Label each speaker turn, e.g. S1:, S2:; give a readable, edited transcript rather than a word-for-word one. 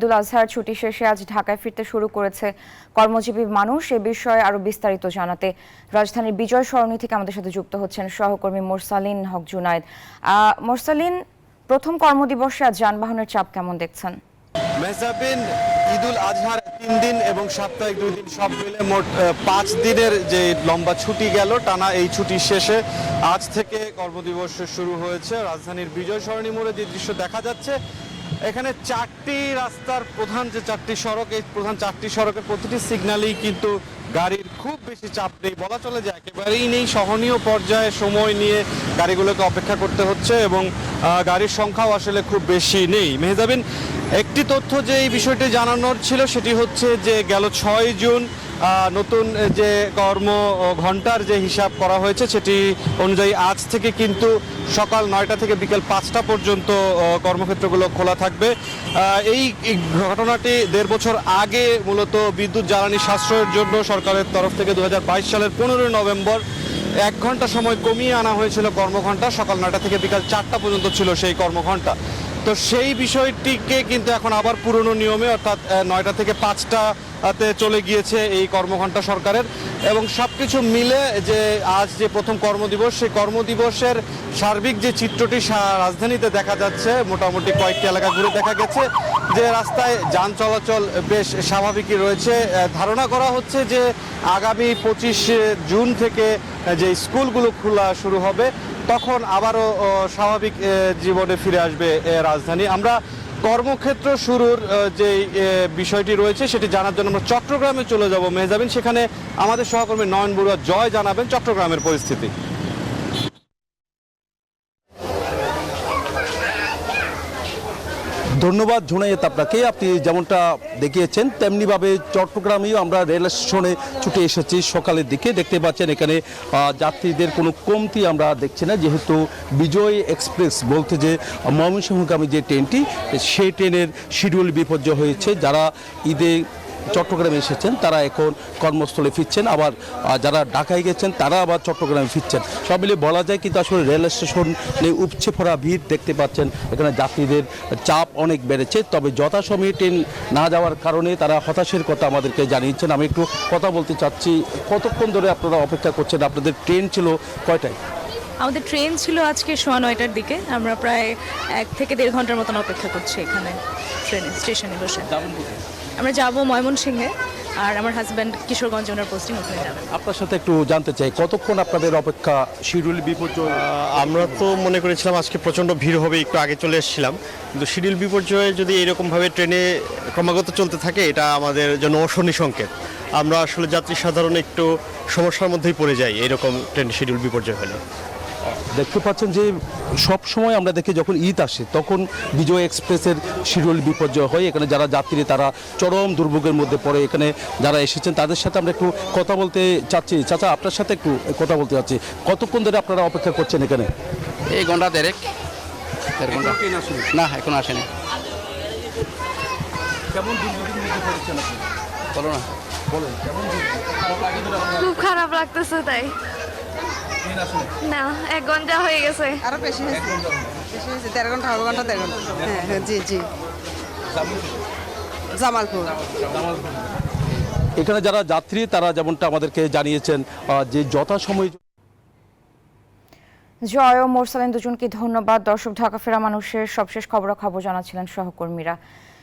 S1: ঈদুল আজহার ছুটি শেষে আজ ঢাকায় ফিরতে শুরু করেছে কর্মজীবী মানুষ। এ বিষয়ে আরো বিস্তারিত জানাতে রাজধানীর বিজয় সরণি থেকে আমাদের সাথে যুক্ত হচ্ছেন সহকর্মী মোরসালিন হক জুনায়েদ। মোরসালিন, প্রথম কর্মদিবসে আজ যানবাহনের চাপ কেমন দেখছেন?
S2: মেহজাবিন, ঈদুল আজহার 3 দিন এবং সাপ্তাহিক 2 দিন সব মিলে মোট 5 দিনের যে লম্বা ছুটি গেল টানা, এই ছুটির শেষে আজ থেকে কর্মদিবস শুরু হয়েছে। রাজধানীর বিজয় সরণি মোড়ে যে দৃশ্য দেখা যাচ্ছে, এখানে 4টি রাস্তার প্রধান যে 4টি সড়ক, এই প্রধান 4টি সড়কের প্রতিটি সিগন্যালেই কিন্তু গাড়ির খুব বেশি চাপ নেই, বলা চলে যায় একেবারেই নেই। সহনীয় পর্যায়ে সময় নিয়ে গাড়িগুলোকে অপেক্ষা করতে হচ্ছে এবং গাড়ির সংখ্যাও আসলে খুব বেশি নেই। মেহজাবিন, একটি তথ্য যে এই বিষয়টি জানানোর ছিল সেটি হচ্ছে যে গেল 6 জুন নতুন যে কর্ম ঘন্টার যে হিসাব করা হয়েছে সেটি অনুযায়ী আজ থেকে কিন্তু সকাল 9টা থেকে বিকেল 5টা পর্যন্ত কর্মক্ষেত্রগুলো খোলা থাকবে। এই ঘটনাটি 1.5 বছর আগে মূলত বিদ্যুৎ জ্বালানি সাশ্রয়ের জন্য সরকারের তরফ থেকে 2022 সালের 15 নভেম্বর 1 ঘন্টা সময় কমিয়ে আনা হয়েছিল কর্মঘণ্টা। সকাল 9টা থেকে বিকাল 4টা পর্যন্ত ছিল সেই কর্মঘণ্টা। তো সেই বিষয়টিকে কিন্তু এখন আবার পুরনো নিয়মে, অর্থাৎ 9টা থেকে 5টাতে চলে গিয়েছে এই কর্মঘণ্টা সরকারের। এবং সব কিছু মিলে যে আজ যে প্রথম কর্মদিবস, সেই কর্মদিবসের সার্বিক যে চিত্রটি রাজধানীতে দেখা যাচ্ছে, মোটামুটি কয়েকটি এলাকা ঘুরে দেখা গেছে যে রাস্তায় যান চলাচল বেশ স্বাভাবিকই রয়েছে। ধারণা করা হচ্ছে যে আগামী 25 জুন থেকে যে স্কুলগুলো খোলা শুরু হবে, তখন আবারও স্বাভাবিক জীবনে ফিরে আসবে রাজধানী। আমরা কর্মক্ষেত্র শুরুর যে বিষয়টি রয়েছে সেটি জানার জন্য আমরা চট্টগ্রামে চলে যাব। মেহজাবিন, সেখানে আমাদের সহকর্মী নয়ন বড়ুয়া জয় জানাবেন চট্টগ্রামের পরিস্থিতি।
S3: ধন্যবাদ জুনায়েদ আপনাকে। আপনি যেমনটা দেখিয়েছেন তেমনিভাবে চট্টগ্রামেও আমরা রেল স্টেশনে ছুটে এসেছি সকালের দিকে। দেখতে পাচ্ছেন এখানে যাত্রীদের কোনো কমতি আমরা দেখছি না, যেহেতু বিজয় এক্সপ্রেস বলতে যে ময়মনসিংহগামী যে ট্রেনটি, সেই ট্রেনের শিডিউল বিপর্যয় হয়েছে। যারা ঈদে চট্টগ্রামে এসেছেন তারা এখন কর্মস্থলে ফিরছেন, আবার যারা ঢাকায় গেছেন তারা আবার চট্টগ্রামে ফিরছেন। সব মিলিয়ে বলা যায় কিন্তু আসলে রেল স্টেশনে উপচে পড়া ভিড় দেখতে পাচ্ছেন। এখানে যাত্রীদের চাপ অনেক বেড়েছে, তবে যথাসময়ে ট্রেন না যাওয়ার কারণে তারা হতাশের কথা আমাদেরকে জানিয়েছেন। আমি একটু কথা বলতে চাচ্ছি, কতক্ষণ ধরে আপনারা অপেক্ষা করছেন? আপনাদের ট্রেন ছিল কয়টায়?
S4: আমাদের ট্রেন ছিল আজকে 9:15টার দিকে। আমরা প্রায় 1 থেকে 1.5 ঘন্টার মতন অপেক্ষা করছি এখানে ট্রেনে স্টেশনে বসে। আমরা যাব ময়মনসিংহে, আর আমার হাজব্যান্ড কিশোরগঞ্জ, ওনার পোস্টিং ওখানে যাবেন।
S3: আপনার সাথে একটু জানতে চাই, কতক্ষণ আপনাদের অপেক্ষা? শিডিউল বিপর্যয়
S5: আমরা তো মনে করেছিলাম আজকে প্রচণ্ড ভিড় হবে, একটু আগে চলে এসেছিলাম, কিন্তু শিডিউল বিপর্যয়ে যদি এরকমভাবে ট্রেনে ক্রমাগত চলতে থাকে এটা আমাদের জন্য অশনি সংকেত। আমরা আসলে যাত্রী সাধারণ একটু সমস্যার মধ্যেই পড়ে যাই এরকম ট্রেন শিডিউল বিপর্যয় হলে।
S3: দেখতে পাচ্ছেন যে সব সময় আমরা দেখি যখন ঈদ আসে তখন বিজয় এক্সপ্রেসের শিডিউল বিপর্যয় হয়। এখানে যারা যাত্রী তারা চরম দুর্ভোগের মধ্যে পড়ে। এখানে যারা এসেছেন তাদের সাথে আমরা একটু কথা বলতে চাচ্ছি। চাচা, আপনার সাথে একটু কথা বলতে চাচ্ছি, কতক্ষণ ধরে আপনারা অপেক্ষা করছেন এখানে?
S6: এই ঘন্টা দেড় ঘন্টা না, এখন আসেনি।
S3: কেমন
S6: বলো না।
S7: খুব খারাপ লাগতেছে, তাই না 1 ঘন্টা হয়ে গেছে,
S8: আরো বেশি হয়েছে, 1.5 ঘন্টা হবে, 1.5 ঘন্টা। হ্যাঁ, জি জি। জামালপুর।
S3: এখানে যারা যাত্রী তারা যেমনটা আমাদেরকে জানিয়েছেন যে যথাসময়ে।
S1: জয় ও মোরসালিন দুজনকে ধন্যবাদ। দর্শক, ঢাকা ফেরা মানুষের সবশেষ খবরাখবর জানাচ্ছিলেন সহকর্মীরা।